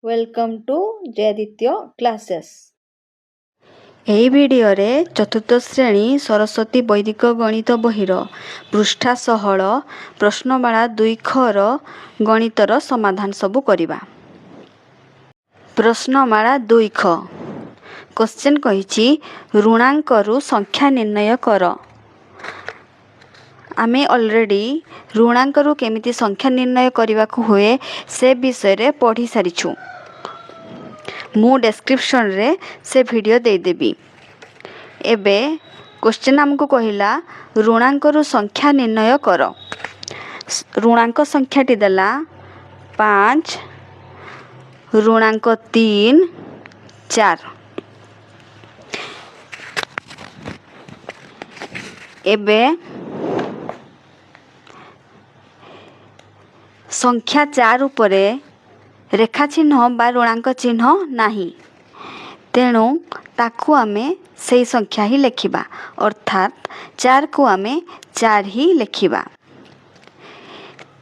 Welcome to Jayaditya Classes. ଏହି ଭିଡ଼ିଓରେ ଚତୁର୍ଥ ଶ୍ରେଣୀ ସରସ୍ୱତୀ ବୈଦିକ ଗଣିତ ବହିର ପୃଷ୍ଠା 16 ପ୍ରଶ୍ନମାଳା 2 ଗଣିତର ସମାଧାନ ସବୁ କରିବା। ପ୍ରଶ୍ନମାଳା 2 କ୍ୱେଶ୍ଚନ୍ କହିଛି ଋଣାଙ୍କରୁ ସଂଖ୍ୟା ନିର୍ଣ୍ଣୟ କର। ଆମେ ଅଲରେଡ଼ି ଋଣାଙ୍କରୁ କେମିତି ସଂଖ୍ୟା ନିର୍ଣ୍ଣୟ କରିବାକୁ ହୁଏ ସେ ବିଷୟରେ ପଢ଼ି ସାରିଛୁ। ମୁଁ ଡେସ୍କ୍ରିପ୍ସନରେ ସେ ଭିଡ଼ିଓ ଦେଇଦେବି। ଏବେ କ୍ୱେଶ୍ଚନ୍ ଆମକୁ କହିଲା ଋଣାଙ୍କରୁ ସଂଖ୍ୟା ନିର୍ଣ୍ଣୟ କର। ଋଣାଙ୍କ ସଂଖ୍ୟାଟି ଦେଲା 5, ଋଣାଙ୍କ 3, 4। ଏବେ ସଂଖ୍ୟା 4 ଉପରେ ରେଖା ଚିହ୍ନ ବା ଋଣାଙ୍କ ଚିହ୍ନ ନାହିଁ, ତେଣୁ ତାକୁ ଆମେ ସେଇ ସଂଖ୍ୟା ହିଁ ଲେଖିବା, ଅର୍ଥାତ୍ 4କୁ ଆମେ 4 ହିଁ ଲେଖିବା।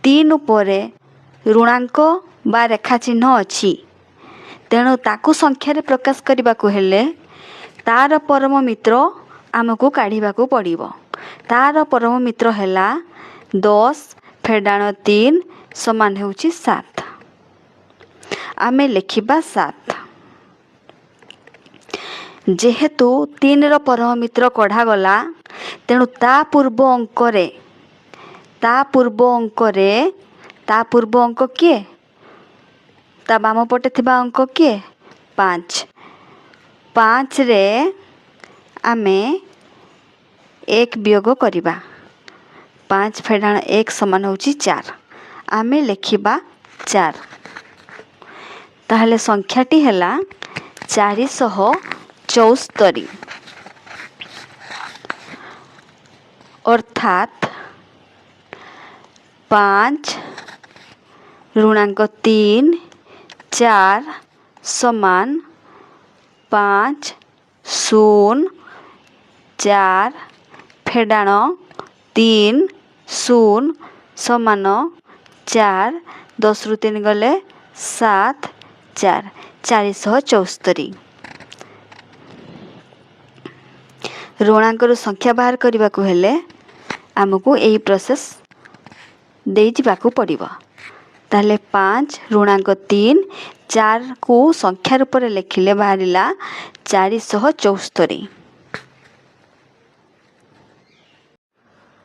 3 ଉପରେ ଋଣାଙ୍କ ବା ରେଖା ଚିହ୍ନ ଅଛି, ତେଣୁ ତାକୁ ସଂଖ୍ୟାରେ ପ୍ରକାଶ କରିବାକୁ ହେଲେ ତାର ପରମ ମିତ୍ର ଆମକୁ କାଢ଼ିବାକୁ ପଡ଼ିବ। ତାର ପରମ ମିତ୍ର ହେଲା 10 ଫେଡ଼ାଣ 3 ସମାନ ହେଉଛି 7। ଆମେ ଲେଖିବା 7। ଯେହେତୁ 3ର ପରମ ମିତ୍ର କଢ଼ାଗଲା, ତେଣୁ ତା ପୂର୍ବ ଅଙ୍କ କିଏ? ତା ବାମ ପଟେ ଥିବା ଅଙ୍କ କିଏ? 5। 5ରେ ଆମେ 1 ବିୟୋଗ କରିବା। 5 ଫେଡ଼ାଣ 1 ସମାନ ହେଉଛି 4। ଆମେ ଲେଖିବା 4। ତାହେଲେ ସଂଖ୍ୟାଟି ହେଲା 474। ଅର୍ଥାତ୍ 5 ଋଣାଙ୍କ 3 4 ସମାନ 5 0 4 ଫେଡ଼ାଣ 3 0 ସମାନ 4। 10ରୁ 3 ଗଲେ 7 4 474। ଋଣାଙ୍କରୁ ସଂଖ୍ୟା ବାହାର କରିବାକୁ ହେଲେ ଆମକୁ ଏହି ପ୍ରୋସେସ୍ ଦେଇଯିବାକୁ ପଡ଼ିବ। ତାହେଲେ 5 ଋଣାଙ୍କ 3 4କୁ ସଂଖ୍ୟା ରୂପରେ ଲେଖିଲେ ବାହାରିଲା 474।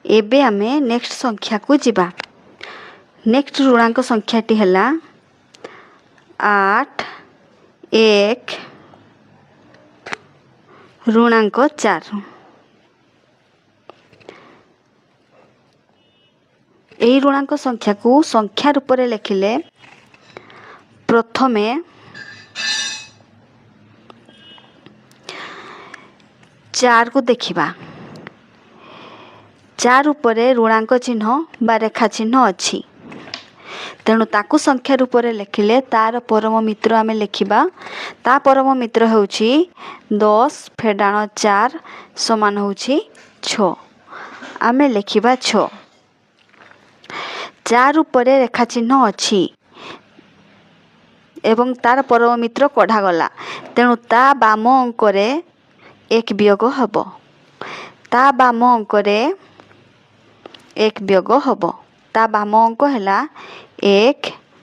ଏବେ ଆମେ ନେକ୍ସଟ ସଂଖ୍ୟାକୁ ଯିବା। ନେକ୍ସଟ ଋଣାଙ୍କ ସଂଖ୍ୟାଟି ହେଲା 8 1 ଋଣାଙ୍କ 4। ଏହି ଋଣାଙ୍କ ସଂଖ୍ୟାକୁ ସଂଖ୍ୟା ରୂପରେ ଲେଖିଲେ ପ୍ରଥମେ 4କୁ ଦେଖିବା। 4 ଉପରେ ଋଣାଙ୍କ ଚିହ୍ନ ବା ରେଖା ଚିହ୍ନ ଅଛି, ତେଣୁ ତାକୁ ସଂଖ୍ୟା ରୂପରେ ଲେଖିଲେ ତାର ପରମ ମିତ୍ର ଆମେ ଲେଖିବା। ତା ପରମ ମିତ୍ର ହେଉଛି 10 ଫେଡ଼ାଣ 4 ସମାନ ହେଉଛି 6। ଆମେ ଲେଖିବା 6। 4 ଉପରେ ରେଖା ଚିହ୍ନ ଅଛି ଏବଂ ତାର ପରମ ମିତ୍ର କଢ଼ାଗଲା, ତେଣୁ ତା ବାମ ଅଙ୍କରେ 1 ବିୟୋଗ ହେବ। ତା ବାମ ଅଙ୍କରେ 1 ବିୟୋଗ ହେବ। ତା ବାମ ଅଙ୍କ ହେଲା 1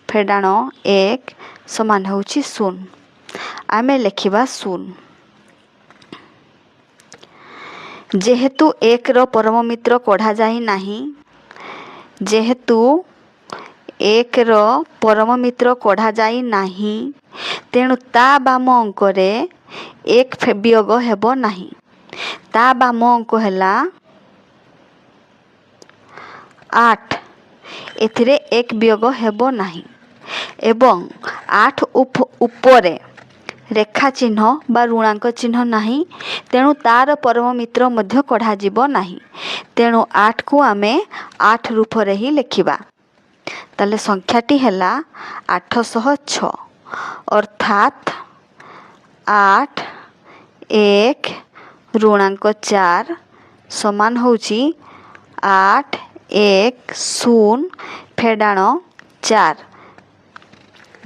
ଫେଡ଼ାଣ 1 ସମାନ ହେଉଛି 0। ଆମେ ଲେଖିବା 0। ଯେହେତୁ 1ର ପରମ ମିତ୍ର କଢ଼ାଯାଇ ନାହିଁ, ତେଣୁ ତା ବାମ ଅଙ୍କରେ 1 ବିୟୋଗ ହେବ ନାହିଁ। ତା ବାମ ଅଙ୍କ ହେଲା 8। ଏଥିରେ 1 ବିୟୋଗ ହେବ ନାହିଁ ଏବଂ 8 ଉପରେ ରେଖା ଚିହ୍ନ ବା ଋଣାଙ୍କ ଚିହ୍ନ ନାହିଁ, ତେଣୁ ତାର ପରମ ମିତ୍ର ମଧ୍ୟ କଢ଼ାଯିବ ନାହିଁ। ତେଣୁ 8କୁ ଆମେ 8 ରୂପରେ ହିଁ ଲେଖିବା। ତାହେଲେ ସଂଖ୍ୟାଟି ହେଲା 806। ଅର୍ଥାତ୍ 8 1 ଋଣାଙ୍କ 4 ସମାନ ହେଉଛି 8 1 0 ଫେଡ଼ାଣ 4।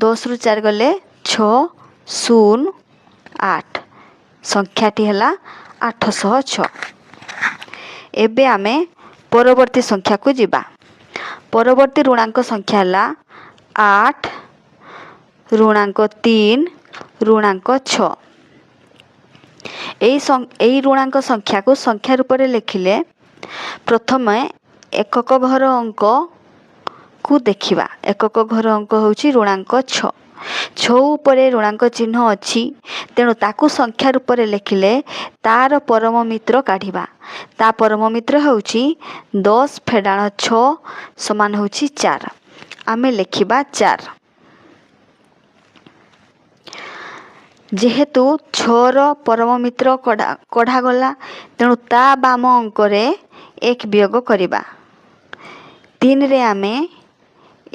10ରୁ 4 ଗଲେ 608 संख्याटी है 806। एबे आमे परवर्ती संख्या को जीवा। परवर्ती ऋणांक संख्या है 8 ऋणांक 3 ऋणांक 6। यही ऋणांक संख्या को संख्या रूप में लिखिले प्रथम एकक घर अंक को देखिबा। एकक घर अंक होची ऋणांक 6। 6 उपरे ऋणांक चिन्ह अच्छी तेणु ताकू संख्या रूप में लिखिले तार परम मित्र काढ़िबा। ता परम मित्र होची 10 फेडाण 6 समान होची 4। आमे लिखिबा 4। जेहेतु 6 रो परम मित्र कढ़ा गला तेणु ता बाम अंक रे 1 वियोग करिबा। 3 रे आमे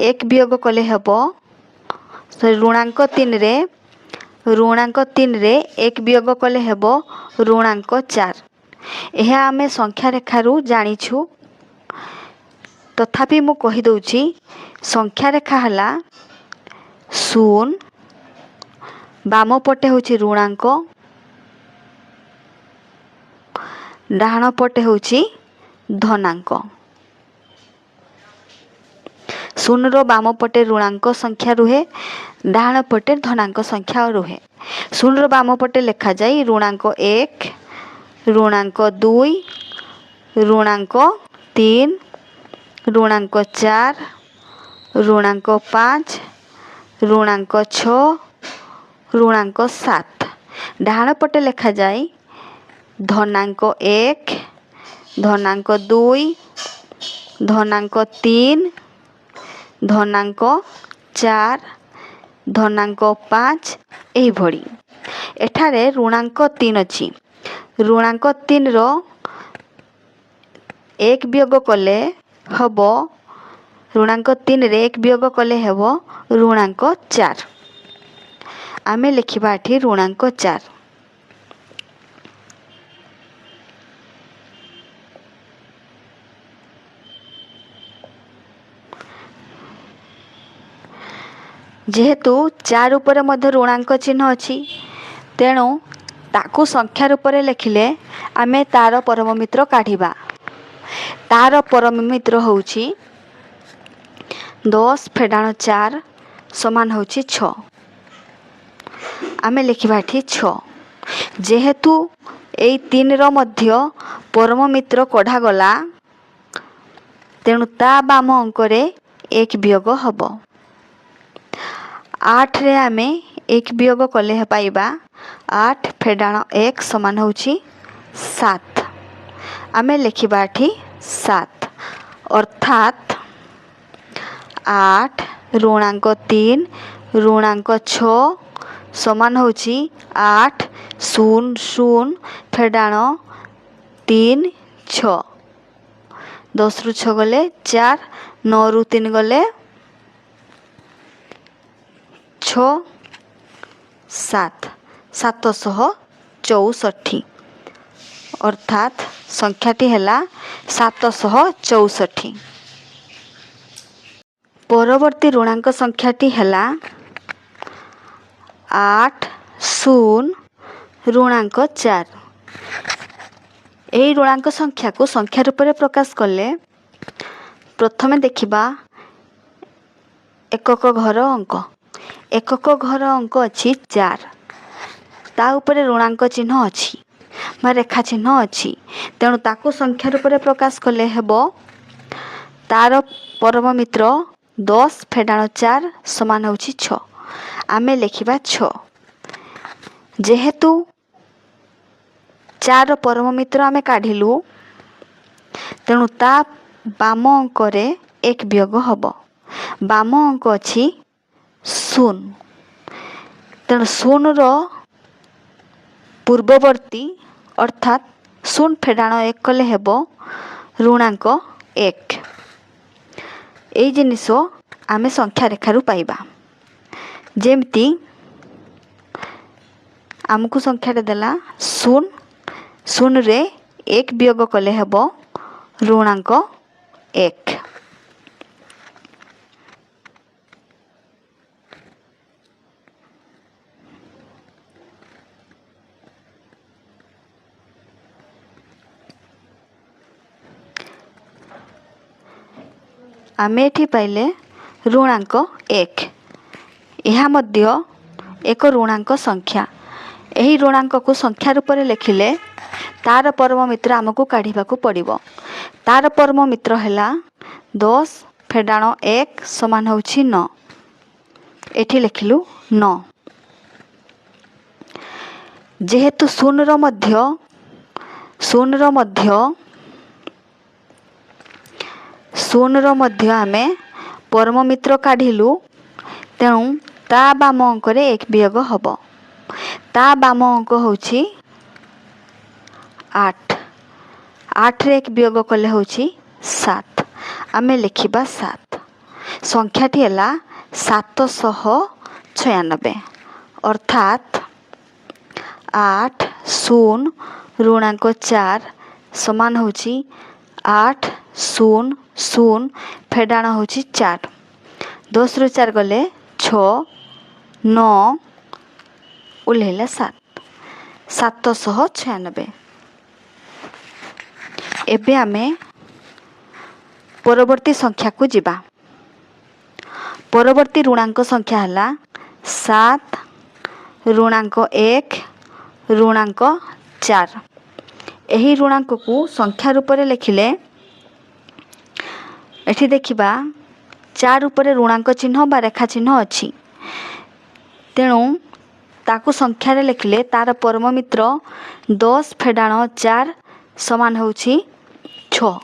1 वियोग कले हेबो ऋणांक 3 रे 1 वियोग कले हेबो ऋणांक 4। यह आमे संख्या रेखारू जानिछु तथापि मु कहि दउछि संख्या रेखा हला 0 बाम पटे होछि ऋणांक डाहाण पटे होछि धनांक। 0 रो बाम पटे ऋणांक संख्या रुहे डाहाण पटे धनांक संख्या रुहे। 0 रो बाम पटे लिखा जाई ऋणांक 1 ऋणांक 2 ऋणांक 3 ऋणांक 4 ऋणांक 5 ऋणांक 6 ऋणांक 7। डाहाण पटे लिखा जाई धनांक 1 धनांक 2 धनांक 3 धनांक 4 धनांक 5 एही भड़ी। एठारे ऋणांक 3 अछि। ऋणांक 3 रो 1 वियोग कले हबो ऋणांक 3 रे 1 वियोग कले हबो ऋणांक 4। आमे लिखिबा एठी ऋणांक 4। जेहेतु 4 ऊपर मध्य ऋणांक चिन्ह अछि तेणु ताकू संख्या रूप में लिखिले आमे तार परम मित्र काढ़िबा। तार परम मित्र होउछि 10 फेडाण 4 समान होउछि 6। आमे लिखिबा एठी 6। जेहेतु एई 3 रो मध्य परम मित्र कढ़ा गला तेणु ता बाम अंक रे 1 वियोग हबो। 8 रे आमे 1 वियोग कले पाइबा 8 फेडाण 1 समान होउछि 7। आमे लिखिबा एठी 7 अर्थात 8 ऋणांक 3 ऋणांक 6 समान होउछि 8 0 0 फेडाण 3 6। 10 रु 6 गले 4 9 रु 3 गले 6 7 764 अर्थात संख्याटी हैला 764। परवर्ती ऋणांक संख्याटी हैला 8 0 ऋणांक 4। यही ऋणांक संख्या को संख्या रूप में प्रकाश कले प्रथमे देखिबा एकक घर अंक। एकक घर अंक अछि 4 ता ऊपर ऋणांक चिन्ह अछि बा रेखा चिन्ह अछि तेणु ताकू संख्या रूप में प्रकाश कले हेबो तार परम मित्र 10 फेडाण 4 समान होछि 6। आमे लिखिबा 6। जेहेतु 4 परम मित्र आमे काढिलु तेणु ता बाम अंक रे 1 वियोग हबो। बाम अंक अछि 0 तेणु 0 रो पूर्ववर्ती अर्थात 0 फेडाण 1 कले हेबो ऋणांक 1। एई जिनिस आमे संख्या रेखारू पाइबा। जेमती आमको संख्या देला 0 0 रे 1 वियोग कले हेबो ऋणांक 1। आमे एठी पाइले ऋणांक 1। यह मध्य एक ऋणांक संख्या। यही ऋणांक को संख्या रूप में लिखिले तार परम मित्र आमको काढ़ा पड़ो। तार परम मित्र है 10 फेडाण 1 समान हूँ 9। एठी लिखिलु 9। जेहेतु शून्य मध्य आमे परम मित्र काढ़िलु तेणु ता बाम अंक एक वियोग हम। ता बाम अंक हूँ 8। 8 रे एक वियोग कले हूँ 7। आमे लिखिबा 7। संख्याटी है 796 अर्थात 8 0 ऋणांक 4 समान हूँ 8 0 0 फेडाण हूँ 4। 10 रु 4 गले 6 9 उल्लेला 7 796। एबे आमे परवर्ती संख्या को जिबा। परवर्ती ऋणांक संख्या है 7 ऋणांक 1 ऋणांक 4। यही ऋणांक को संख्या रूप में लिखिले एठी देखिबा 4 उपरे ऋणांक चिन्ह बा रेखा चिन्ह अच्छी। तेणु ताकू संख्या रे लिखिले तार परम मित्र 10 फेडाण 4 समान हूँ 6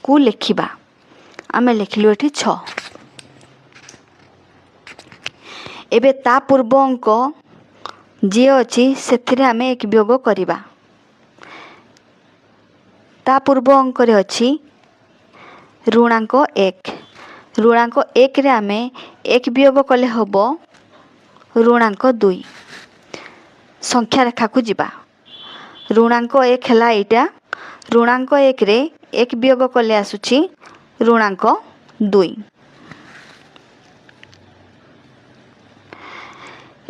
को लिखिबा। आमे लिखिलु एठी 6। एबे ता पूर्व अंक जी अच्छी से आमे एक वियोग करिबा। ता पूर्व अंक रे अच्छी ऋणांक 1। ऋणांक 1 रे आमे एक वियोग कले हबो ऋणांक 2। संख्या रेखा को जिबा। ऋणांक 1 है एटा। ऋणांक 1 रे एक वियोग कले आसुची ऋणांक 2।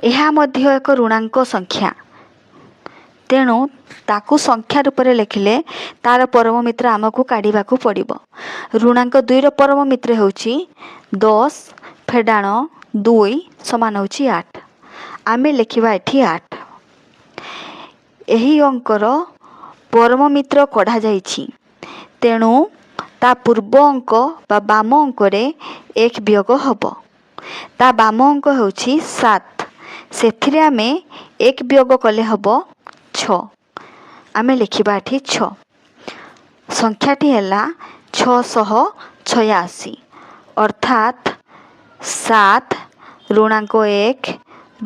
यह मध्य एक ऋणांक संख्या। तेणु ताकू संख्या रूप में लिखिले तार परम मित्र आमको काढ़ा पड़ो। ऋणांक 2 रो परम मित्र हूँ 10 फेडाण 2 समान हूँ 8। आमे लिखिबा एठी 8। यही अंकर परम मित्र कढ़ा जाइछि तेणु ता पूर्व अंक बा बाम अंक रे एक वियोग हब। ता बाम अंक हूँ 7 से आमे एक वियोग कले हब 6। आमे लिखिबा एठी 6। संख्याटी है 686 अर्थात 7 ऋणांक 1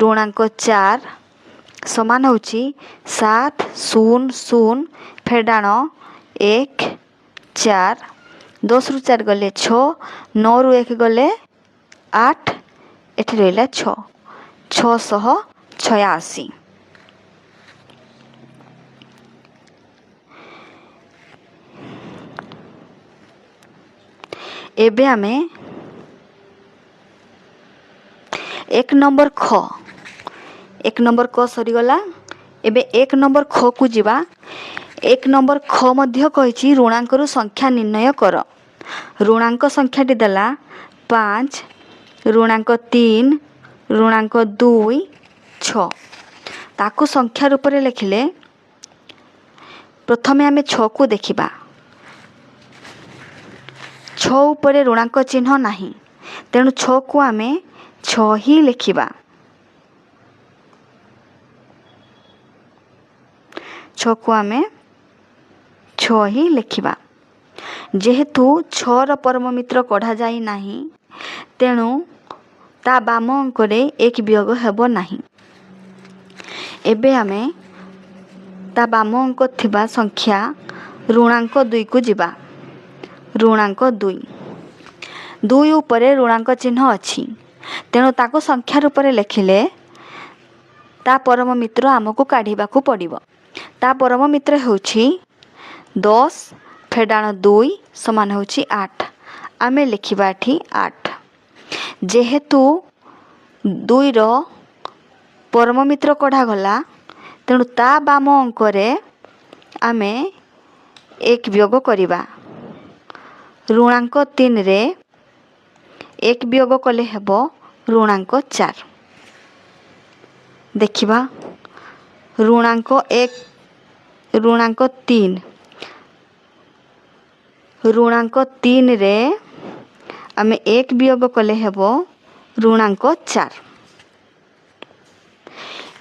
ऋणांक 4 समान हूँ 7 0 0 फेडाण 1 4। 10 रु 4 गले 6 9 रु 1 गले 8 एठी रहिला 6 686। एबे आमे एक नंबर ख सरीगला। एबे एक नंबर ख को जिबा। एक नंबर ख मध्य कहिछि ऋणांक रु संख्या निर्णय कर। ऋणांक संख्याटी देला 5 ऋणांक 3 ऋणांक 2 6। ताकू संख्या रूप में लिखिले प्रथमे आमे 6 को देखिबा। 6 उपरे ऋणांक चिन्ह नहीं तेणु 6 को आमे 6 ही लिखिबा। 6 को आमे 6 ही लिखिबा। जेहेतु 6 रो परम मित्र कढ़ा जाई नाही तेणु ता बाम अंक रे एक वियोग हेबो नाही। एबे आमे ता बाम अंक थिबा संख्या ऋणांक 2 को जिबा। ऋणांक 2 उपरे ऋणांक चिन्ह अच्छी तेणु ताको संख्या रूप में लिखिले ता परम मित्र आमको काढ़ा पड़ो। ता परम मित्र हूँ 10 फेडाण 2 समान हूँ 8। आमे लिखिबा एठी 8। जेहेतु 2 रो परम मित्र कढ़ा गला तेणु ता बाम अंक रे आमे एक वियोग करिबा। ऋणांक 3 रे एक वियोग कले हेब ऋणांक 4। देखिबा ऋणांक 1 ऋणांक 3 ऋणांक 3 रे आमे एक वियोग कले हेब ऋणांक 4।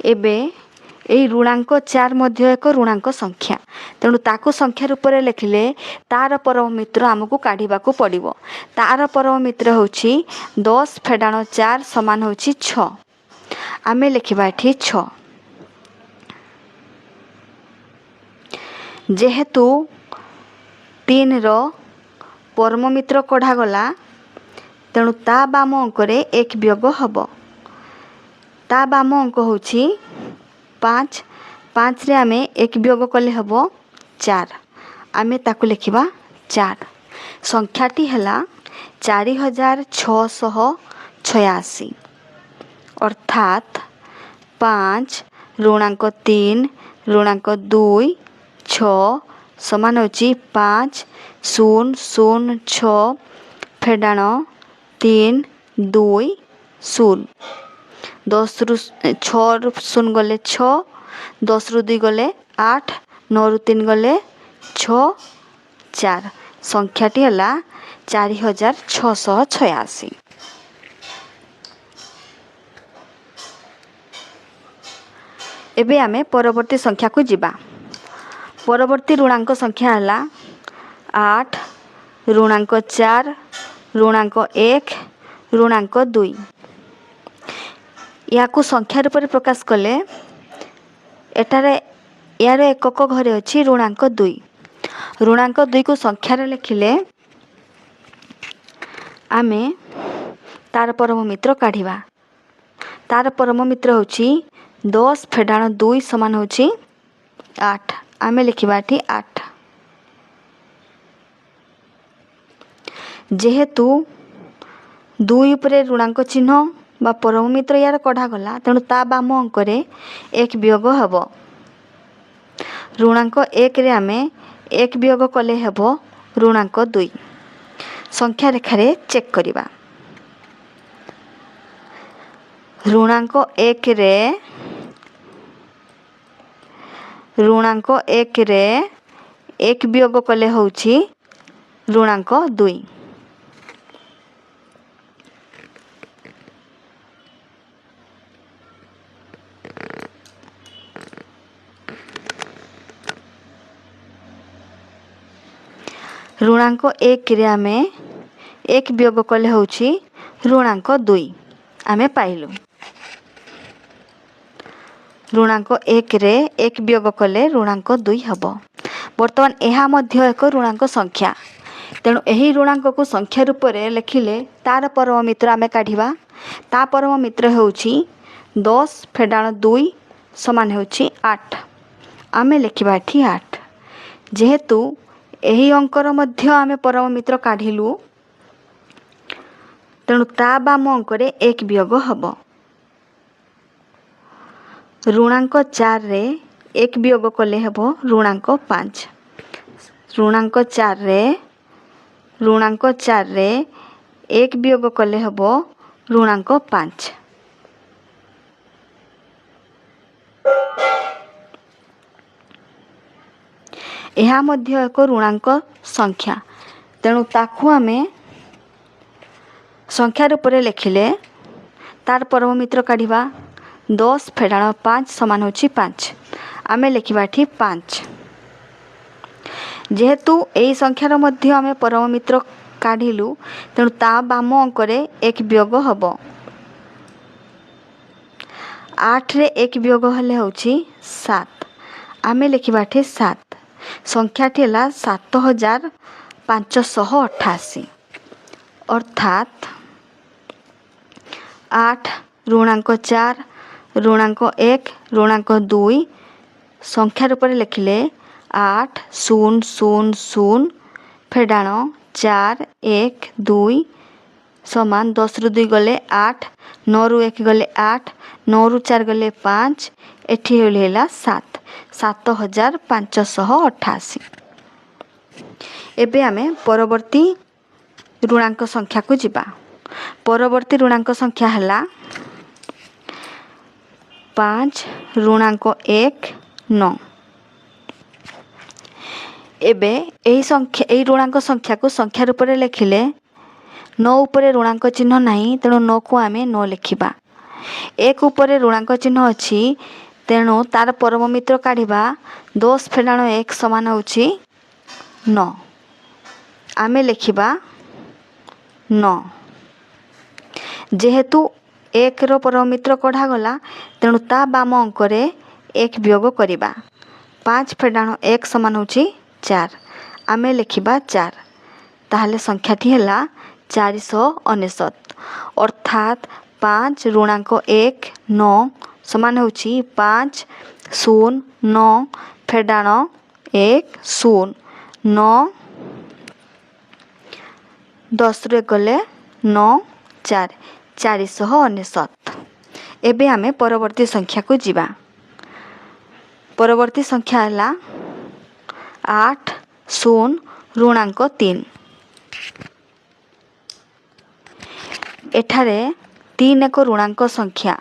एबे एई ऋणांक 4 मध्य एक ऋणांक संख्या तेणु ताकू संख्या रूप में लिखिले तार परम मित्र आमको काढ़ा पड़ो। तार परम मित्र होची 10 फेडाण 4 समान होची 6। आमे लिखिबा एठी 6। जेहेतु 3 रो परम मित्र कढ़ा गला तेणु ता बाम अंकरे एक वियोग हब। ता बाम अंक होची 5। 5 रे आमे एक वियोग कले हब 4। आमे ताकू लिखिबा 4। संख्याटी हला 4686 अर्थात 5 ऋणांक 3 ऋणांक 2 6 समान होची 5 0 0 6 फेडाण 3 2 0। 10 रु 6 रु 0 गले 6 10 रु 2 गले 8 9 रु 3 गले 6 4। संख्याटी हला 4686। एबे आमे परवर्ती संख्या को जिबा। परवर्ती ऋणांक संख्या हला 8 ऋणांक 4 ऋणांक 1 ऋणांक 2। या संख्या रूप में प्रकाश कले एटारे यार एकक घरे अच्छी ऋणांक 2। ऋणांक 2 को संख्यार लिखिले आमे तार परम मित्र काढ़िबा। तार परम मित्र होची 10 फेडाण 2 समान होची 8। आमे लिखिबा एठी 8। जेहेतु 2 उपरे ऋणांक चिन्ह बा परम मित्र यार कढ़ा गला तेणु ता बाम अंकरे एक वियोग हब। ऋणांक 1 रे आमे एक वियोग कले हेब ऋणांक 2। संख्या रेखारे चेक करिबा। ऋणांक 1 रे एक वियोग कले होची ऋणांक 2। ऋणांक 1 रे आमे एक वियोग कले होची ऋणांक 2 आमे पाइलु। ऋणांक 1 रे एक वियोग कले ऋणांक 2 हब। वर्तमान एहा मध्य एक ऋणांक संख्या तेणु एही ऋणांक को संख्या रूप में लिखिले तार परम मित्र आमे काढ़िबा। ता परम मित्र होची 10 फेडाण 2 समान होची 8। आमे लिखिबा एठी 8। जेहेतु एही अंकर मध्य आमे परम मित्र काढ़िलु तेणु ता बाम अंकरे एक वियोग हब। ऋणांक 4 रे एक वियोग कले हेब ऋणांक 5। ऋणांक 4 रे एक वियोग कले हेब ऋणांक 5। यह मध्य एक ऋणांक संख्या तेणु ताकू आमे संख्या रूप में लिखिले तार परम मित्र काढ़िबा। 10 फेडाण 5 समान होची 5। आमे लिखिबा एठी 5। जेहेतु एई संख्यार मध्य आमे परम मित्र काढ़िलु तेणु ता बाम अंकरे एक वियोग हब। 8 रे एक वियोग हेले होची 7। आमे लिखिबा एठी 7। संख्याटी हला 7588 अर्थात 8 ऋणांक 4 ऋणांक 1 ऋणांक 2 संख्या रूप में लिखिले 8 0 0 0 फेडाण 4 1 2 समान 10 रु 2 गले 8 9 रु 1 गले 8 9 रु 4 गले 5 एठी होला 7 7588। एबे आमे परवर्ती ऋणांक संख्या को जिबा। परवर्ती ऋणांक संख्या है 5 ऋणांक 1 9। एबे यही संख्या यही ऋणांक संख्या को संख्या रूप में लिखिले 9 उपरे ऋणांक चिन्ह नहीं, तेणु 9 को आम 9 लिखा। 1 उपरे ऋणांक चिन्ह अच्छी, तेणु तार परम मित्र काढ़ा 10 फेडाण 1 समान होची 9। आम लिखा 9। जेहेतु 1 रो परम मित्र कढ़ा गला, तेणु ता बाम अंक 1 वियोग करवा। 5 फेडाण 1 समान होची 4। आम लिखा 4। ताहले संख्याटी है 499। अर्थात 5 ऋणांक 1 9 समान होची 5 0 9 फेडाण 1 0 9 10 रे गले 9 4 499। एबे आमे परवर्ती संख्या को जीवा। परवर्ती संख्या है 8 0 ऋणांक 3। एठारे 3 एक ऋणांक संख्या,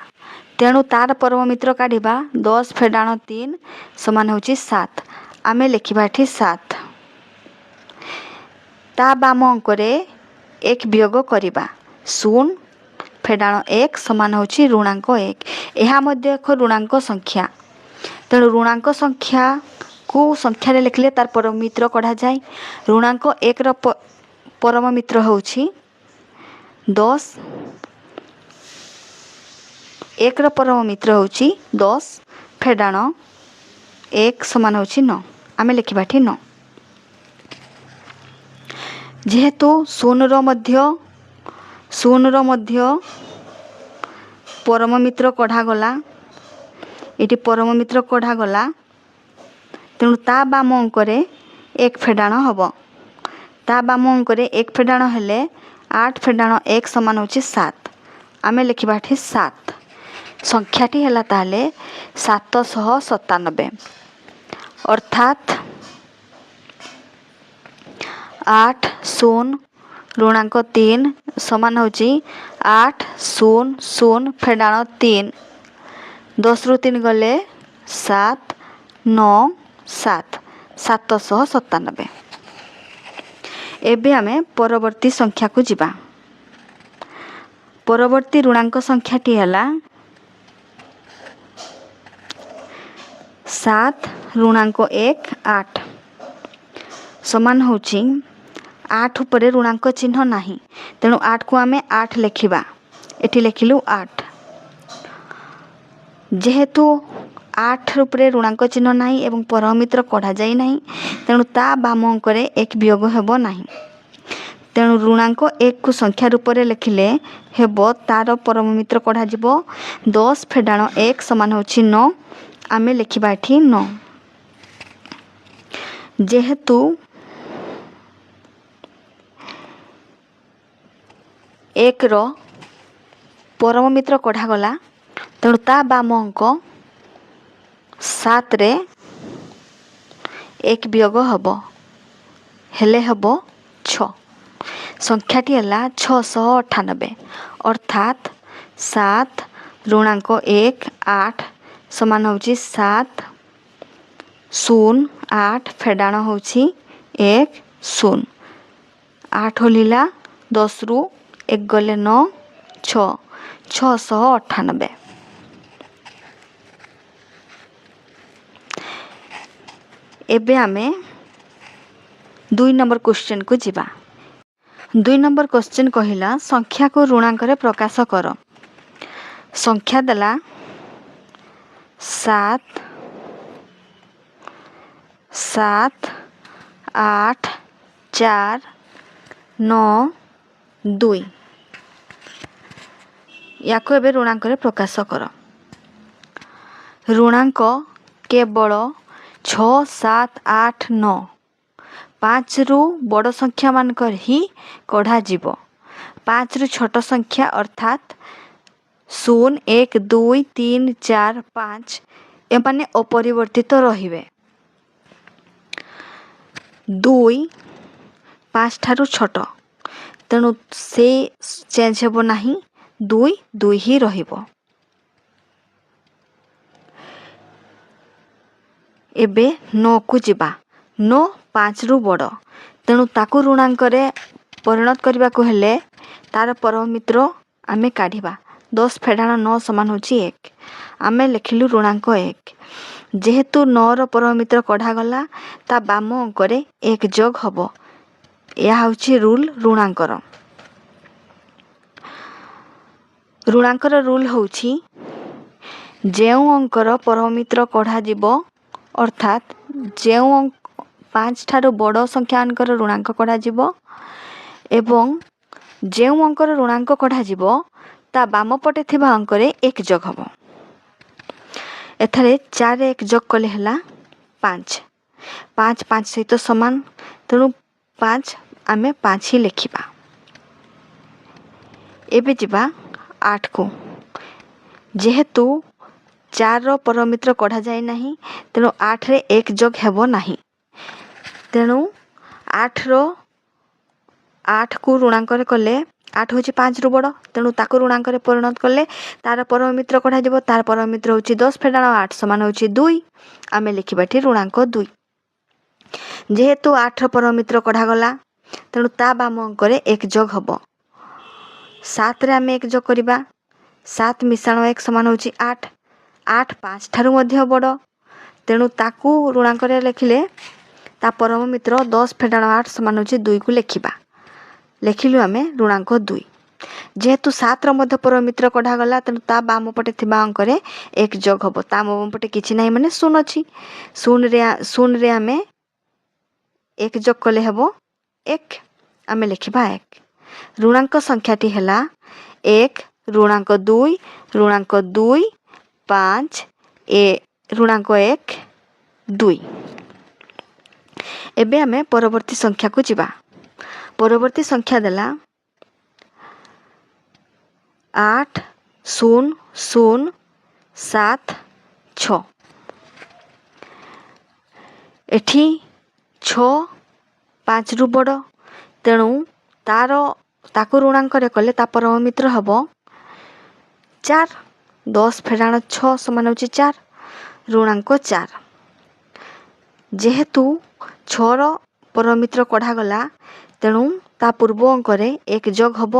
तेणु तार परम मित्र काढ़ा 10 फेडाण 3 समान होची 7। आमे लिखा एठी 7। ता बाम अंक 1 वियोग करवा। 0 फेडाण 1 समान होची ऋणांक 1। यह मध्य एक ऋणांक संख्या, तेणु ऋणांक संख्या को संख्या रे लिखले तार परम मित्र कढ़ा जाए। ऋणांक 1 रो परम मित्र होची 10। 1 रो परम मित्र होची 10 फेडाण 1 समान होची 9। आमे लिखा एठी 9। जेहेतु 0 रो मध्य परम मित्र कढ़ा गला, ये परम मित्र कढ़ा गला, तेणु ता बाम अंक 1 फेडाण हम। ता बाम अंक 1 फेडाण हेले 8 फेडाण 1 समान होची 7। आम लिखा 7। संख्याटी है ताहले 797। अर्थात 8 0 ऋणांक 3 समान होची 8 0 0 फेडाण 3। 10 रु 3 गले 7 9 7 797। एबे आमे परवर्ती संख्या को जीवा। परवर्ती ऋणांक संख्याटी है 7 ऋणांक 1 8 समान होची 8 उपरे ऋणांक चिन्ह नहीं, तेणु 8 को आमे 8 लिखा। एठी लिखिलु 8। जेहेतु 8 उपरे ऋणांक चिन्ह नहीं एवं परम मित्र कढ़ा जाई नहीं, तेणु ता बाम अंक 1 वियोग हेबो नहीं। तेणु ऋणांक 1 को संख्या रूप में लिखिले हेबो तार परम मित्र कढ़ा जिवो 10 फेडाण 1 समान होची 9। आमे लिखा एठी 9। जेहेतु 1 रो परम मित्र कढ़ा गला, तेणु ता बाम अंक 7 रे 1 वियोग हबो हेले हबो 6। संख्याटी है 698। अर्थात 7 ऋणांक 1 8 समान होची 7 0 8 फेडाण होची 1 0। 8 होलिला 10 रु 1 गले 9 6 698। एबे आमे 2 नंबर क्वेश्चन को जीवा। 2 नंबर क्वेश्चन कहिला संख्या को ऋणांक रे प्रकाश कर। संख्या देला 7 7 8 4 9 2। या को एबे ऋणांक रे प्रकाश कर। ऋणांक केवल 6 7 8 9 5 रु बड़ संख्या मानकर ही कढ़ा जीवो। 5 रु छोट संख्या अर्थात 0 1 2 3 4 5 एमाने अपरिवर्तित रहिबे। 2 5 ठारू छोट, ତେଣୁ ସେ ଚେଞ୍ଜ ହେବ ନାହିଁ, 2 2 ହିଁ ରହିବ। ଏବେ 9କୁ ଯିବା। 9 5ରୁ ବଡ଼, ତେଣୁ ତାକୁ ଋଣାଙ୍କରେ ପରିଣତ କରିବାକୁ ହେଲେ ତାର ପରମ ମିତ୍ର ଆମେ କାଢ଼ିବା। 10 ଫେଡ଼ାଣ 9 ସମାନ ହେଉଛି 1। ଆମେ ଲେଖିଲୁ ଋଣାଙ୍କ 1। ଯେହେତୁ 9ର ପରମ ମିତ୍ର କଢ଼ାଗଲା, ତା ବାମ ଅଙ୍କରେ 1 ଯୋଗ ହେବ। ଏହା ହେଉଛି ରୁଲ୍ ଋଣାଙ୍କର। ଋଣାଙ୍କର ରୁଲ୍ ହେଉଛି ଯେଉଁ ଅଙ୍କର ପରମ ମିତ୍ର କଢ଼ାଯିବ, ଅର୍ଥାତ୍ ଯେଉଁ 5 ଠାରୁ ବଡ଼ ସଂଖ୍ୟାଙ୍କର ଋଣାଙ୍କ କଢ଼ାଯିବ ଏବଂ ଯେଉଁ ଅଙ୍କର ଋଣାଙ୍କ କଢ଼ାଯିବ ତା ବାମ ପଟେ ଥିବା ଅଙ୍କରେ 1 ଯୋଗ ହେବ। ଏଠାରେ 4ରେ 1 ଯୋଗ କଲେ ହେଲା 5। 5 5 ସହିତ ସମାନ, ତେଣୁ 5 ଆମେ 5 ହିଁ ଲେଖିବା। ଏବେ ଯିବା 8କୁ। ଯେହେତୁ 4ର ପରମ ମିତ୍ର କଢ଼ାଯାଇ ନାହିଁ, ତେଣୁ 8ରେ 1 ଯୋଗ ହେବ ନାହିଁ। ତେଣୁ 8କୁ ଋଣାଙ୍କରେ କଲେ 8 ହେଉଛି 5ରୁ ବଡ଼, ତେଣୁ ତାକୁ ଋଣାଙ୍କରେ ପରିଣତ କଲେ ତାର ପରମ ମିତ୍ର କଢ଼ାଯିବ। ତାର ପରମ ମିତ୍ର ହେଉଛି 10 ଫେଡ଼ାଣ 8 ସମାନ ହେଉଛି 2। ଆମେ ଲେଖିବା ଏଠି ଋଣାଙ୍କ 2। ଯେହେତୁ 8ର ପରମ ମିତ୍ର କଢ଼ାଗଲା, ତେଣୁ ତା ବାମ ଅଙ୍କରେ 1 ଯୋଗ ହେବ। 7ରେ ଆମେ 1 ଯୋଗ କରିବା। 7 ମିଶାଣ 1 ସମାନ ହେଉଛି 8। 8 5 ଠାରୁ ମଧ୍ୟ ବଡ଼, ତେଣୁ ତାକୁ ଋଣାଙ୍କରେ ଲେଖିଲେ ତା ପରମ ମିତ୍ର 10 ଫେଡ଼ାଣ 8 ସମାନ ହେଉଛି 2କୁ ଲେଖିବା। ଲେଖିଲୁ ଆମେ ଋଣାଙ୍କ 2। ଯେହେତୁ 7ର ମଧ୍ୟ ପରମ ମିତ୍ର କଢ଼ାଗଲା, ତେଣୁ ତା ବାମ ପଟେ ଥିବା ଅଙ୍କରେ 1 ଯୋଗ ହେବ। ତା ବାମ ପଟେ କିଛି ନାହିଁ ମାନେ 0 ଅଛି। 0ରେ ଆମେ 1 ଯୋଗ କଲେ ହେବ 1। ଆମେ ଲେଖିବା 1। ଋଣାଙ୍କ ସଂଖ୍ୟାଟି ହେଲା 1 ଋଣାଙ୍କ 2 ଋଣାଙ୍କ 2 5 ଋଣାଙ୍କ 1 2। ଏବେ ଆମେ ପରବର୍ତ୍ତୀ ସଂଖ୍ୟାକୁ ଯିବା। ପରବର୍ତ୍ତୀ ସଂଖ୍ୟା ଦେଲା 8 0 0 7 6। ଏଠି 6 5ରୁ ବଡ଼, ତେଣୁ ତାକୁ ଋଣାଙ୍କରେ କଲେ ତା ପରମ ମିତ୍ର ହେବ 4। 10 ଫେଡ଼ାଣ 6 ସମାନ ହେଉଛି 4। ଋଣାଙ୍କ 4। ଯେହେତୁ 6ର ପରମ ମିତ୍ର କଢ଼ାଗଲା, ତେଣୁ ତା ପୂର୍ବ ଅଙ୍କରେ 1 ଯୋଗ ହେବ।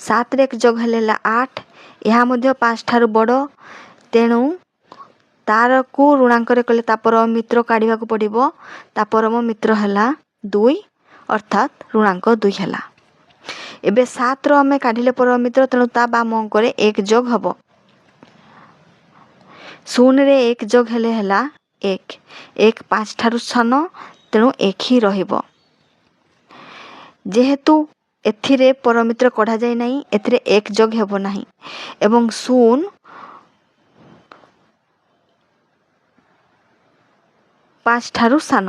7ରେ 1 ଯୋଗ ହେଲେ ହେଲା 8। ଏହା ମଧ୍ୟ 5 ଠାରୁ ବଡ଼, ତେଣୁ ତାରକୁ ଋଣାଙ୍କରେ କଲେ ତା ପରମ ମିତ୍ର କାଢ଼ିବାକୁ ପଡ଼ିବ। ତା ପରମ ମିତ୍ର ହେଲା 2, ଅର୍ଥାତ୍ ଋଣାଙ୍କ 2 ହେଲା। ଏବେ 7ର ଆମେ କାଢ଼ିଲେ ପରମ ମିତ୍ର, ତେଣୁ ତା ବାମ ଅଙ୍କରେ 1 ଯୋଗ ହେବ। 0ରେ 1 ଯୋଗ ହେଲେ ହେଲା 1। 1 5 ଠାରୁ ସାନ, ତେଣୁ 1 ହିଁ ରହିବ। ଯେହେତୁ ଏଥିରେ ପରମ ମିତ୍ର କଢ଼ାଯାଇ ନାହିଁ, ଏଥିରେ 1 ଯୋଗ ହେବ ନାହିଁ ଏବଂ 0 5 ଠାରୁ ସାନ,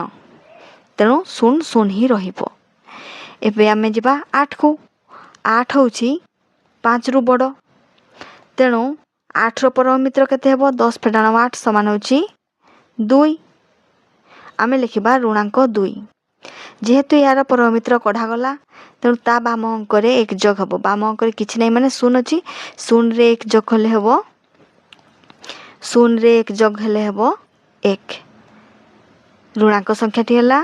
ତେଣୁ 0 0 ହିଁ ରହିବ। ଏବେ ଆମେ ଯିବା 8କୁ। 8 ହେଉଛି 5ରୁ ବଡ଼, ତେଣୁ 8ର ପରମ ମିତ୍ର କେତେ ହେବ? 10 ଫେଡ଼ାଣ 8 ସମାନ ହେଉଛି 2। ଆମେ ଲେଖିବା ଋଣାଙ୍କ 2। ଯେହେତୁ ଏହାର ପରମ ମିତ୍ର କଢ଼ାଗଲା, ତେଣୁ ତା ବାମ ଅଙ୍କରେ 1 ଯୋଗ ହେବ। ବାମ ଅଙ୍କରେ କିଛି ନାହିଁ ମାନେ 0 ଅଛି। 0ରେ 1 ଯୋଗ କଲେ ହେବ 0ରେ 1 ଯୋଗ ହେଲେ ହେବ 1। ଋଣାଙ୍କ ସଂଖ୍ୟାଟି ହେଲା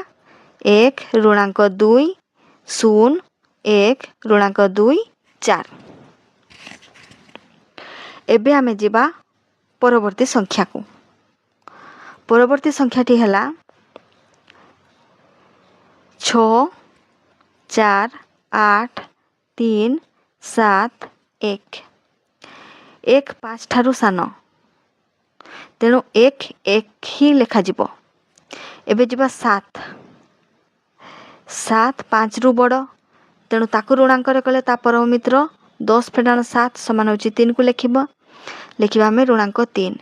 1 ଋଣାଙ୍କ 2 0 1 ଋଣାଙ୍କ 2 4। ଏବେ ଆମେ ଯିବା ପରବର୍ତ୍ତୀ ସଂଖ୍ୟାକୁ। ପରବର୍ତ୍ତୀ ସଂଖ୍ୟାଟି ହେଲା 6 4 8 3 7 1। 1 5 ଠାରୁ ସାନ, ତେଣୁ 1 1 ହିଁ ଲେଖାଯିବ। ଏବେ ଯିବା 7। 7 5ରୁ ବଡ଼, ତେଣୁ ତାକୁ ଋଣାଙ୍କରେ କଲେ ତା ପରମ ମିତ୍ର 10 ଫେଡ଼ାଣ 7 ସମାନ ହେଉଛି 3କୁ ଲେଖିବା ଆମେ ଋଣାଙ୍କ 3।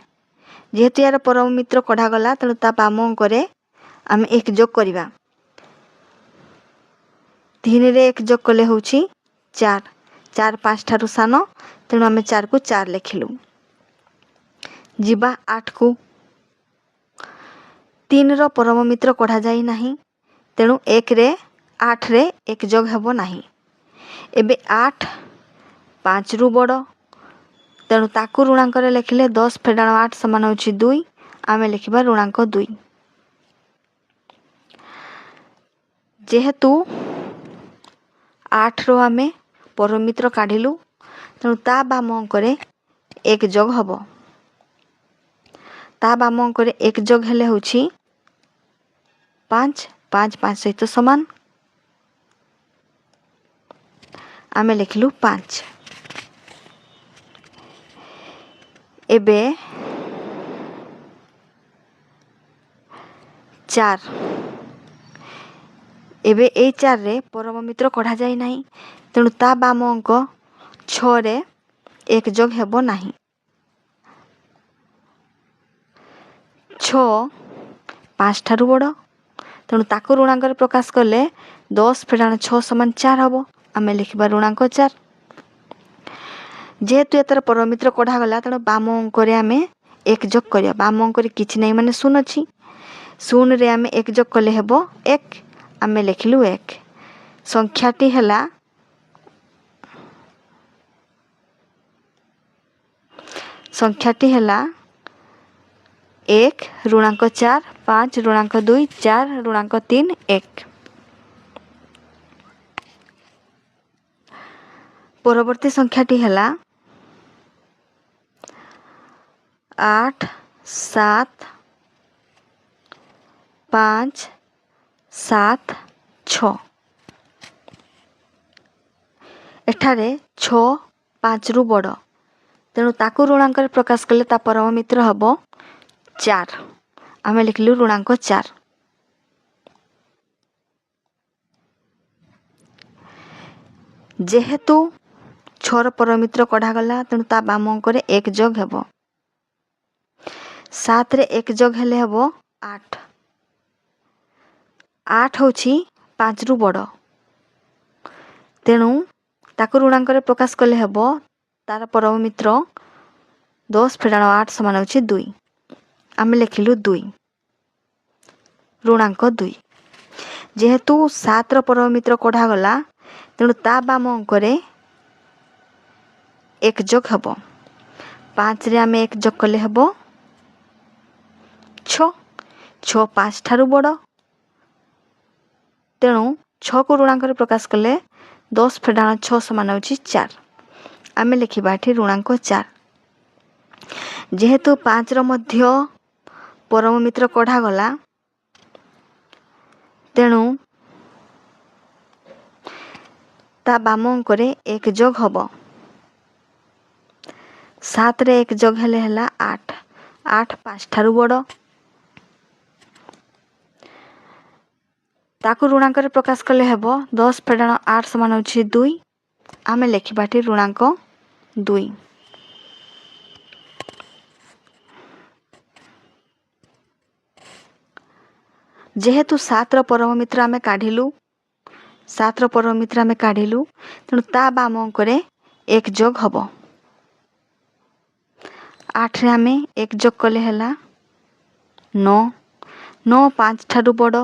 ଯେହେତୁ ଏହାର ପରମ ମିତ୍ର କଢ଼ାଗଲା, ତେଣୁ ତା ବାମ ଅଙ୍କରେ ଆମେ 1 ଯୋଗ କରିବା। 3ରେ 1 ଯୋଗ କଲେ ହେଉଛି 4। 4 5 ଠାରୁ ସାନ, ତେଣୁ ଆମେ 4କୁ 4 ଲେଖିଲୁ। ଯିବା 8କୁ। 3ର ପରମ ମିତ୍ର କଢ଼ାଯାଇ ନାହିଁ, ତେଣୁ 8ରେ 1 ଯୋଗ ହେବ ନାହିଁ। ଏବେ 8 5 ରୁ ବଡ଼, ତେଣୁ ତାକୁ ଋଣାଙ୍କରେ ଲେଖିଲେ 10 ଫେଡାଣ 8 ସମାନ ହେଉଛି 2। ଆମେ ଲେଖିବା ଋଣାଙ୍କ 2। ଯେହେତୁ 8ରୁ ଆମେ ପରମିତ୍ର କାଢ଼ିଲୁ, ତେଣୁ ତା ବାମ ଅଙ୍କରେ 1 ଯୋଗ ହେବ। ତା ବାମ ଅଙ୍କରେ 1 ଯୋଗ ହେଲେ ହେଉଛି 5, 5 5 ସହିତ ସମାନ। ଆମେ ଲେଖିଲୁ 5। ଏବେ 4, ଏବେ ଏଇ 4ରେ ପରମ ମିତ୍ର କଢ଼ା ଯାଇ ନାହିଁ, ତେଣୁ ତା ବାମ ଅଙ୍କ 6ରେ 1 ଯୋଗ ହେବ ନାହିଁ। 6 5 ଠାରୁ ବଡ଼, ତେଣୁ ତାକୁ ଋଣାଙ୍କରେ ପ୍ରକାଶ କଲେ 10 ଫେଡାଣ 6 ସମାନ 4 ହେବ। ଆମେ ଲେଖିବା ଋଣାଙ୍କ 4। ଯେହେତୁ ଏଥର ପରମିତ୍ର କଢ଼ା ଗଲା, ତେଣୁ ବାମ ଅଙ୍କରେ ଆମେ 1 ଯୋଗ କରିବା। ବାମ ଅଙ୍କରେ କିଛି ନାହିଁ ମାନେ 0 ଅଛି। 0ରେ ଆମେ 1 ଯୋଗ କଲେ ହେବ 1। ଆମେ ଲେଖିଲୁ 1। ସଂଖ୍ୟାଟି ହେଲା 1 ଋଣାଙ୍କ 4 5 ଋଣାଙ୍କ 2 4 ଋଣାଙ୍କ 3 1। ପରବର୍ତ୍ତୀ ସଂଖ୍ୟାଟି ହେଲା 8 7 5 7 6। ଏଠାରେ 6 5ରୁ ବଡ଼, ତେଣୁ ତାକୁ ଋଣାଙ୍କରେ ପ୍ରକାଶ କଲେ ତା ପରମ ମିତ୍ର ହେବ 4। ଆମେ ଲେଖିଲୁ ଋଣାଙ୍କ 4। ଯେହେତୁ 6ର ପରମିତ୍ର କଢ଼ା ଗଲା, ତେଣୁ ତା ବାମ ଅଙ୍କରେ 1 ଯୋଗ ହେବ। 7ରେ 1 ଯୋଗ ହେଲେ ହେବ 8। 8 ହେଉଛି 5ରୁ ବଡ଼, ତେଣୁ ତାକୁ ଋଣାଙ୍କରେ ପ୍ରକାଶ କଲେ ହେବ ତାର ପରମ ମିତ୍ର 10 ଫେଡାଣ 8 ସମାନ ହେଉଛି 2। ଆମେ ଲେଖିଲୁ 2 ଋଣାଙ୍କ 2। ଯେହେତୁ 7ର ପରମ ମିତ୍ର କଢ଼ା ଗଲା, ତେଣୁ ତା ବାମ ଅଙ୍କରେ 1 ଯୋଗ ହେବ। 5ରେ ଆମେ 1 ଯୋଗ କଲେ ହେବ 6। 6 5 ଠାରୁ ବଡ଼, ତେଣୁ 6କୁ ଋଣାଙ୍କରେ ପ୍ରକାଶ କଲେ 10 ଫେଡାଣ 6 ସମାନ ହେଉଛି 4। ଆମେ ଲେଖିବା ଏଠି ଋଣାଙ୍କ 4। ଯେହେତୁ 5ର ମଧ୍ୟ ପରମ ମିତ୍ର କଢ଼ା ଗଲା, ତେଣୁ ତା ବାମ ଅଙ୍କରେ 1 ଯୋଗ ହେବ। 7ରେ 1 ଯୋଗ ହେଲେ ହେଲା 8। 8 5 ଠାରୁ ବଡ଼, ତାକୁ ଋଣାଙ୍କରେ ପ୍ରକାଶ କଲେ ହେବ 10 ଫେଡାଣ 8 ସମାନ ହେଉଛି 2। ଆମେ ଲେଖିବା ଏଠି ଋଣାଙ୍କ 2। ଯେହେତୁ 7ର ପରମ ମିତ୍ର ଆମେ କାଢ଼ିଲୁ, ତେଣୁ ତା ବାମ ଅଙ୍କରେ 1 ଯୋଗ ହେବ। 8ରେ ଆମେ 1 ଯୋଗ କଲେ ହେଲା 9। 9 5 ଠାରୁ ବଡ଼,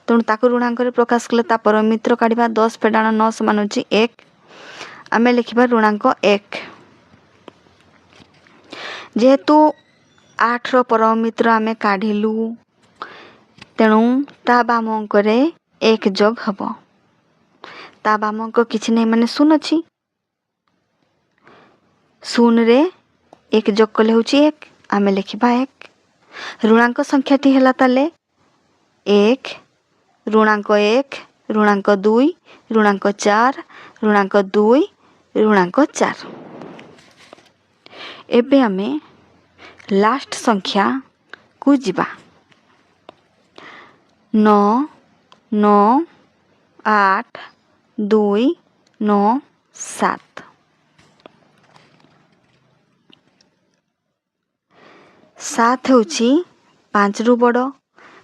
ତେଣୁ ତାକୁ ଋଣାଙ୍କରେ ପ୍ରକାଶ କଲେ ତା ପରମ ମିତ୍ର କାଢ଼ିବା 10 ଫେଡାଣ 9 ସମାନ ହେଉଛି 1। ଆମେ ଲେଖିବା ଋଣାଙ୍କ 1। ଯେହେତୁ 8ର ପରମ ମିତ୍ର ଆମେ କାଢ଼ିଲୁ, ତେଣୁ ତା ବାମ ଅଙ୍କରେ 1 ଯୋଗ ହେବ। ତା ବାମ ଅଙ୍କ କିଛି ନାହିଁ ମାନେ 0 ଅଛି। 0ରେ 1 ଯୋଗ କଲେ ହେଉଛି 1। ଆମେ ଲେଖିବା 1। ଋଣାଙ୍କ ସଂଖ୍ୟାଟି ହେଲା ତାହେଲେ 1 ଋଣାଙ୍କ 1 ଋଣାଙ୍କ 2 ଋଣାଙ୍କ 4 ଋଣାଙ୍କ 2 ଋଣାଙ୍କ 4। ଏବେ ଆମେ ଲାଷ୍ଟ ସଂଖ୍ୟାକୁ ଯିବା। 9 9 8 2 9 7। 7 ହେଉଛି 5ରୁ ବଡ଼,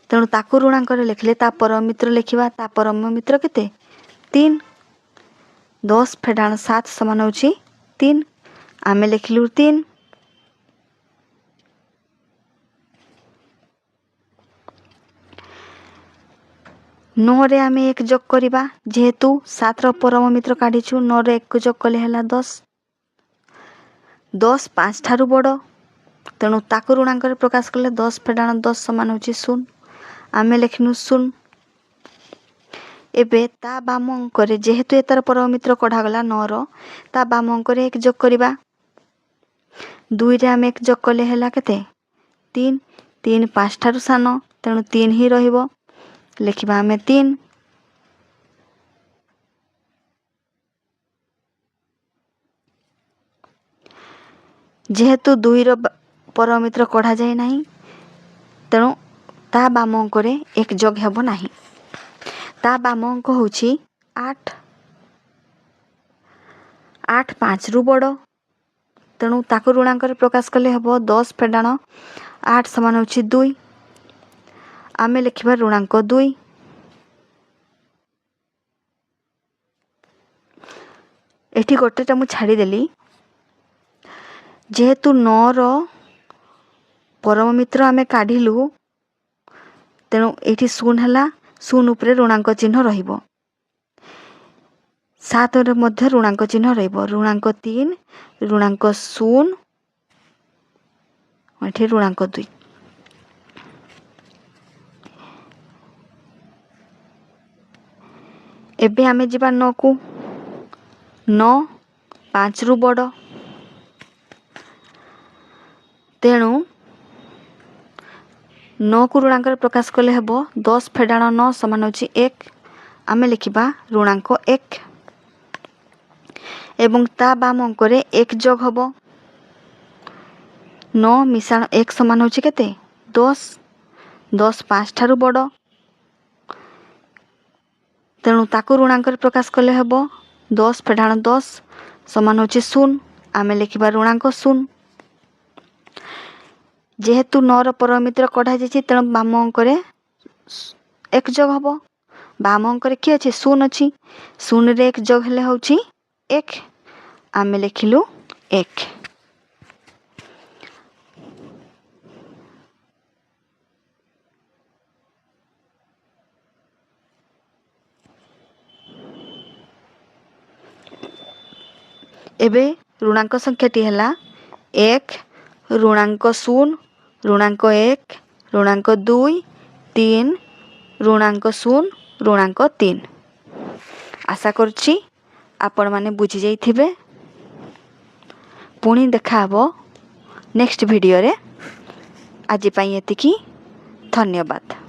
ତେଣୁ ତାକୁ ଋଣାଙ୍କରେ ଲେଖିଲେ ତା ପରମ ମିତ୍ର ଲେଖିବା। ତା ପରମ ମିତ୍ର କେତେ? 3। 10 ଫେଡାଣ 7 ସମାନ ହେଉଛି 3। ଆମେ ଲେଖିଲୁ 3। 9 रे आमे 1 जोग करिबा जेहेतु 7 रो परम मित्र काढिछु 9 रे 1 को जोग कले हला 10 10 5 ठारू बड़ तेणु ताकु ऋणांकर प्रकाश कले 10 फेडाण 10 समान होची 0 आमे लिखिनु 0 एबे ता बाम अंकरे जेहेतु एतार परम मित्र कढा गला 9 रो ता बाम अंकरे 1 जोग करिबा 2 रे आमे 1 जोग कले हला केते 3 3 5 ठारू सानो तेणु 3 ही रहिबो लिखिबा आमे 3 जेहेतु 2 रो परम मित्र कढा जाय नाही तेणु ता बाम अंकरे 1 जोग हेबो नाही ता बाम अंक होची 8 8 5 रु बड़ तेणु ताकु ऋणांकर प्रकाश कले हेबो 10 फेडाण 8 समान होची 2 आमे लिखिबा ऋणांक 2 एठी गोटेटा मु छाड़ी देली जेहेतु 9 रो परम मित्र आमे काढिलु तेणु एठी 0 हला 0 उपरे ऋणांक चिन्ह रहिबो 7 रे मध्य ऋणांक चिन्ह रहिबो ऋणांक 3 ऋणांक 0 एठी ऋणांक 2 एबे आमे जिबा 9 को 9 5 रु बड़ तेणु 9 को ऋणांकर प्रकाश कले हेबो 10 फेडाण 9 समान होची 1 आमे लिखिबा ऋणांक 1 एवं ता बाम अंकरे 1 जोग हबो 9 मिसाण 1 समान होची केते 10 10 5 ठारू बड़ तेणु ताकु ऋणांकर प्रकाश कले हेबो 10 फेडाण 10 समान होची 0 आमे लिखिबा ऋणांक 0 जेहेतु 9 रो परम मित्र कढा जायछि तेणु बाम अंकरे 1 जोग हबो बाम अंकरे कि अछि 0 अछि 0 रे 1 जोग हेले होछि 1 आमे लिखिलु 1 एबे ऋणांक संख्याटी हला 1 ऋणांक 0 ऋणांक 1 ऋणांक 2 3 ऋणांक 0 ऋणांक 3 आशा करछि आपण माने बुझी जाइथिबे पुणी देखा हबो नेक्स्ट वीडियो रे आजि पई एतिकी धन्यवाद।